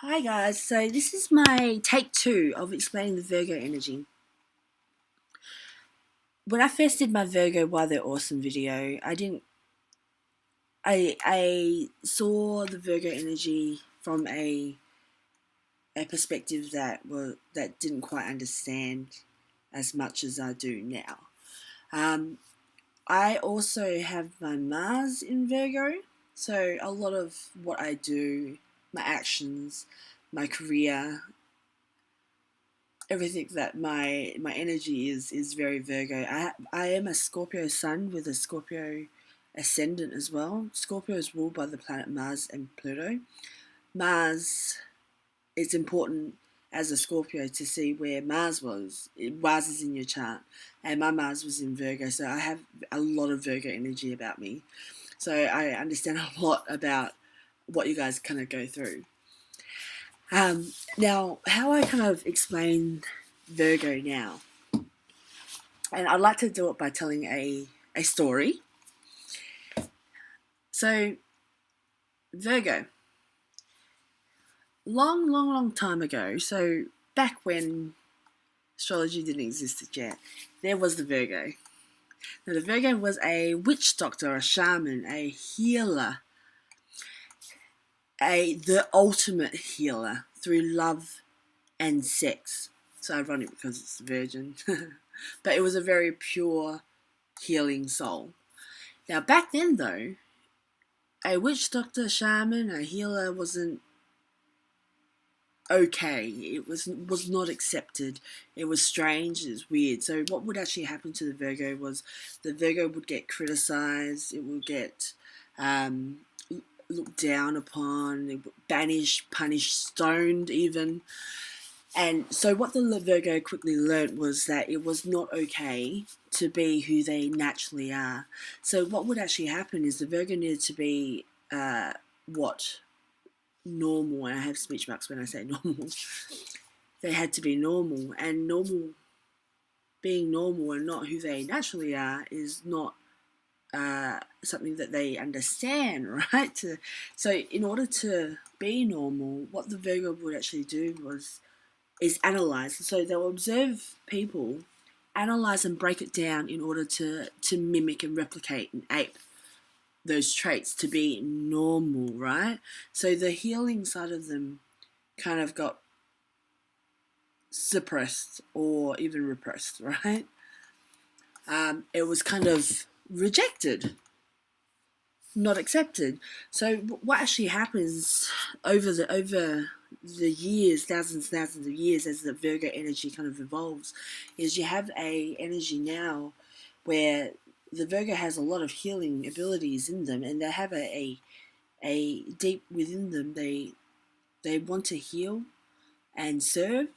Hi guys, so this is my take 2 of explaining the Virgo energy. When I first did my Virgo Why They're Awesome video, I saw the Virgo energy from a perspective that didn't quite understand as much as I do now. I also have my Mars in Virgo, so a lot of what I do, my actions, my career, everything that my energy is very Virgo. I am a Scorpio sun with a Scorpio ascendant as well. Scorpio is ruled by the planet Mars and Pluto. Mars, it's important as a Scorpio to see where Mars was. Mars is in your chart, and my Mars was in Virgo, so I have a lot of Virgo energy about me. So I understand a lot about what you guys kind of go through. Now, how I kind of explain Virgo now, and I'd like to do it by telling a story. So, Virgo, long time ago, so back when astrology didn't exist yet, there was the Virgo. Now, the Virgo was a witch doctor, a shaman, a healer, the ultimate healer through love and sex. It's ironic because it's a virgin. But it was a very pure healing soul. Now back then though, a witch doctor, shaman, a healer wasn't okay. It was not accepted. It was strange, it was weird. So what would actually happen to the Virgo was the Virgo would get criticized, it would get looked down upon, banished, punished, stoned even. And so what the Virgo quickly learnt was that it was not okay to be who they naturally are. So what would actually happen is the Virgo needed to be what normal, and I have speech marks when I say normal, they had to be normal, and being normal and not who they naturally are is not something that they understand, right? So in order to be normal, what the Virgo would actually do is analyze. So they'll observe people, analyze and break it down in order to mimic and replicate and ape those traits to be normal, right? So the healing side of them kind of got suppressed or even repressed, right? It was kind of rejected, not accepted. So what actually happens over the years, thousands of years, as the Virgo energy kind of evolves, is you have a energy now where the Virgo has a lot of healing abilities in them, and they have a deep within them. They want to heal and serve.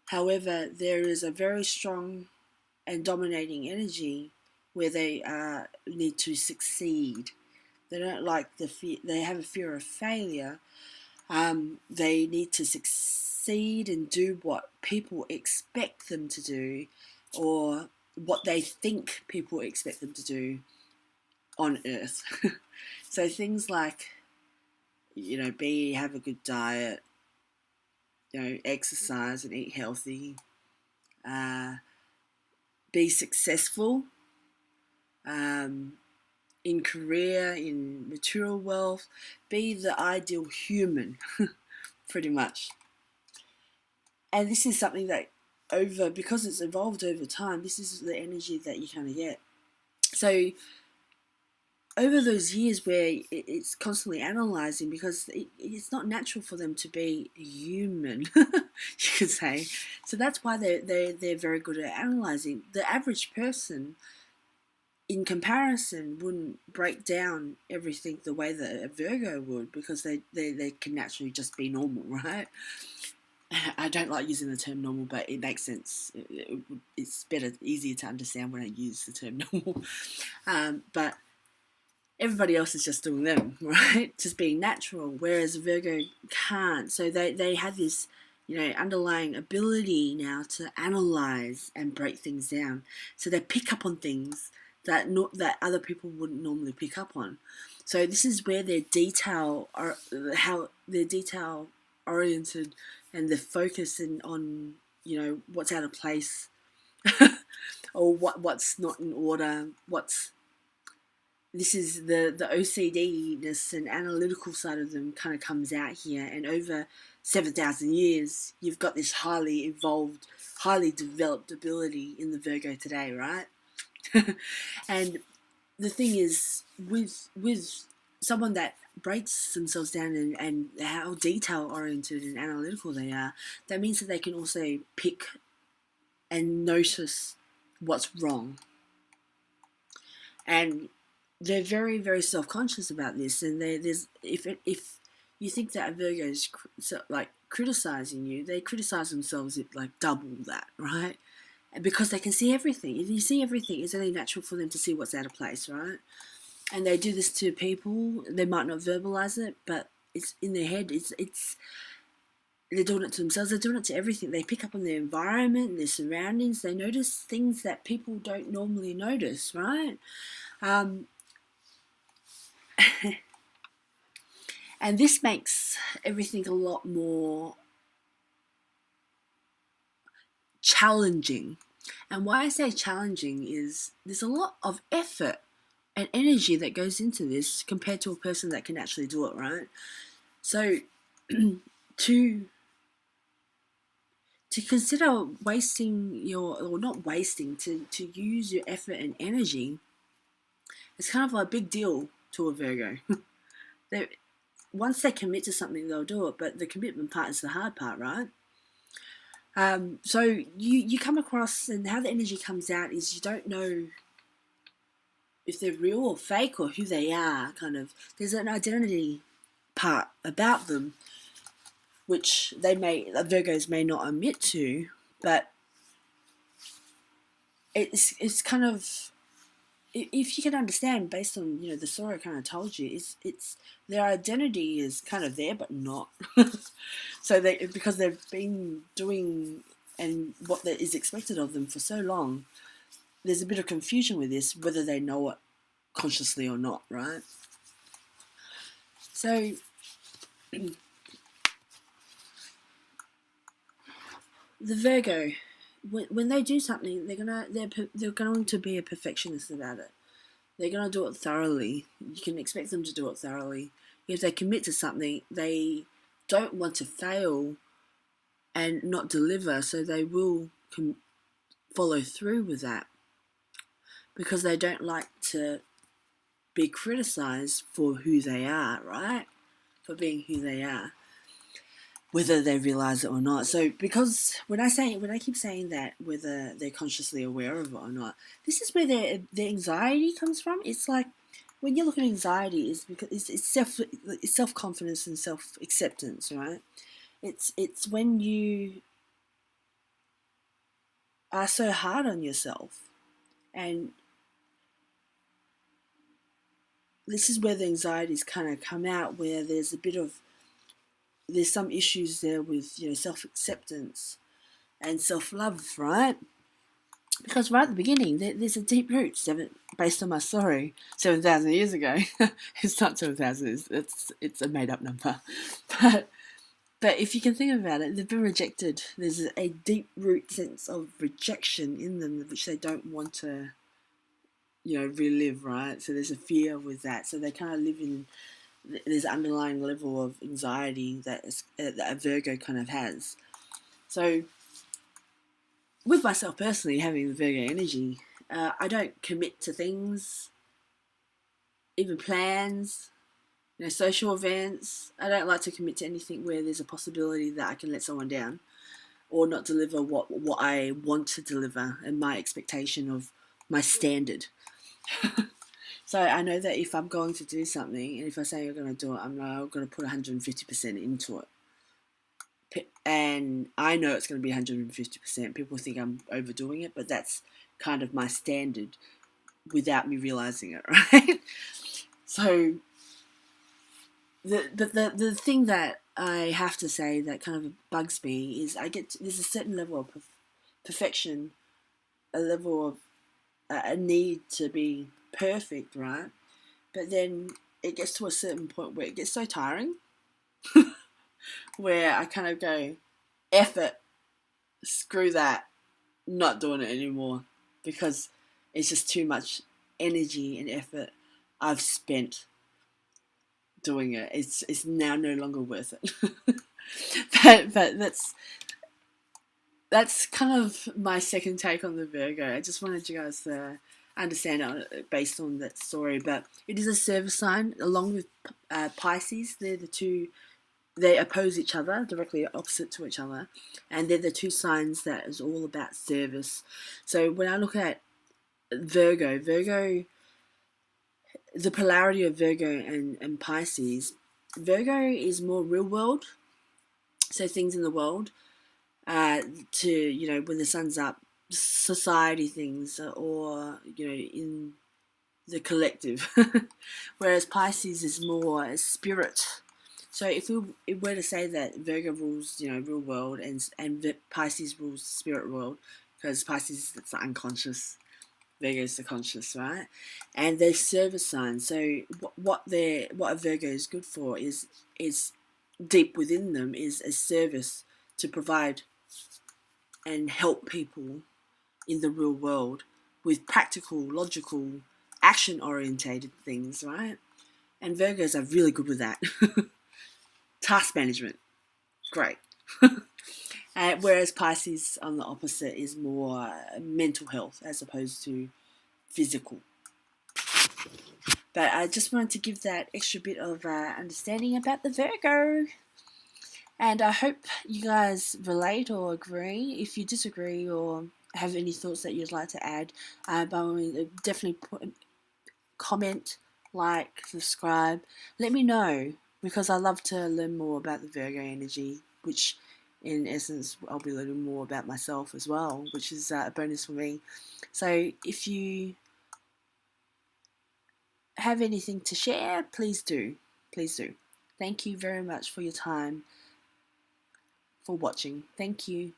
However, there is a very strong and dominating energy where they need to succeed. They don't like the fear. They have a fear of failure. They need to succeed and do what people expect them to do, or what they think people expect them to do on Earth. So things like, have a good diet, exercise and eat healthy, be successful, in career, in material wealth, be the ideal human, pretty much. And this is something that because it's evolved over time, this is the energy that you kind of get. So over those years where it's constantly analysing, because it's not natural for them to be human, you could say. So that's why they're very good at analysing. The average person, in comparison, wouldn't break down everything the way that a Virgo would, because they can naturally just be normal, right? I don't like using the term normal, but it makes sense. It's easier to understand when I use the term normal. But everybody else is just doing them, right? Just being natural, whereas Virgo can't. So they have this, underlying ability now to analyze and break things down. So they pick up on things that other people wouldn't normally pick up on. So this is where their detail oriented, and they're focusing on, what's out of place, or what's not in order. This is the OCD-ness and analytical side of them kind of comes out here, and over 7,000 years, you've got this highly evolved, highly developed ability in the Virgo today, right? And the thing is, with someone that breaks themselves down and how detail-oriented and analytical they are, that means that they can also pick and notice what's wrong. And they're very, very self-conscious about this. And if you think that a Virgo is criticizing you, they criticize themselves at like double that, right? Because they can see everything. If you see everything, it's only natural for them to see what's out of place, right? And they do this to people. They might not verbalize it, but it's in their head. It's they're doing it to themselves. They're doing it to everything. They pick up on their environment, their surroundings. They notice things that people don't normally notice, right? And this makes everything a lot more challenging. And why I say challenging is there's a lot of effort and energy that goes into this compared to a person that can actually do it, right? So to consider wasting to use your effort and energy, it's kind of a big deal to a Virgo. Once they commit to something, they'll do it, but the commitment part is the hard part, right? So you come across, and how the energy comes out is you don't know if they're real or fake or who they are, kind of. There's an identity part about them which Virgos may not admit to, but it's kind of, if you can understand based on the story I kind of told you, it's their identity is kind of there but not. So because they've been doing and what is expected of them for so long, there's a bit of confusion with this, whether they know it consciously or not, right? So the Virgo, when they do something, they're going to be a perfectionist about it. They're going to do it thoroughly. You can expect them to do it thoroughly. If they commit to something, they don't want to fail and not deliver, so they will follow through with that, because they don't like to be criticized for who they are, right? For being who they are, whether they realize it or not. So because when I keep saying that, whether they're consciously aware of it or not, this is where their anxiety comes from. It's like, when you look at anxiety, is because it's self-confidence and self-acceptance, right? It's when you are so hard on yourself, and this is where the anxieties kind of come out, where there's some issues there with self-acceptance and self-love, right? Because right at the beginning, there's a deep root, based on my story, 7,000 years ago. It's not 7,000, it's a made-up number. But if you can think about it, they've been rejected. There's a deep root sense of rejection in them, which they don't want to, relive, right? So there's a fear with that. So they kind of live in, there's an underlying level of anxiety that a Virgo kind of has. So with myself personally, having the Virgo energy, I don't commit to things, even plans, social events. I don't like to commit to anything where there's a possibility that I can let someone down or not deliver what I want to deliver and my expectation of my standard. So I know that if I'm going to do something, and if I say I'm going to do it, I'm going to put 150% into it. And I know it's going to be 150%. People think I'm overdoing it, but that's kind of my standard without me realizing it, right? So the thing that I have to say that kind of bugs me is there's a certain level of perfection, a level of a need to be perfect, right? But then it gets to a certain point where it gets so tiring where I kind of go, F it, screw that, not doing it anymore, because it's just too much energy and effort I've spent doing it. It's now no longer worth it. but that's kind of my second take on the Virgo. I just wanted you guys to understand it based on that story. But it is a service sign, along with Pisces. They're the two. They oppose each other, directly opposite to each other, and they're the two signs that is all about service. So when I look at Virgo, the polarity of Virgo and Pisces, Virgo is more real world, so things in the world, to, when the sun's up, society things, or, in the collective. Whereas Pisces is more a spirit. So if we were to say that Virgo rules, real world, and Pisces rules the spirit world, because Pisces, it's the unconscious, Virgo is the conscious, right? And they're service signs. So what a Virgo is good for is deep within them is a service to provide and help people in the real world with practical, logical, action orientated things, right? And Virgos are really good with that. Task management, great. Whereas Pisces, on the opposite, is more mental health as opposed to physical. But I just wanted to give that extra bit of understanding about the Virgo. And I hope you guys relate or agree. If you disagree or have any thoughts that you'd like to add, by all means, definitely comment, like, subscribe. Let me know, because I love to learn more about the Virgo energy, which in essence I'll be learning more about myself as well, which is a bonus for me. So if you have anything to share, please do. Please do. Thank you very much for your time, for watching. Thank you.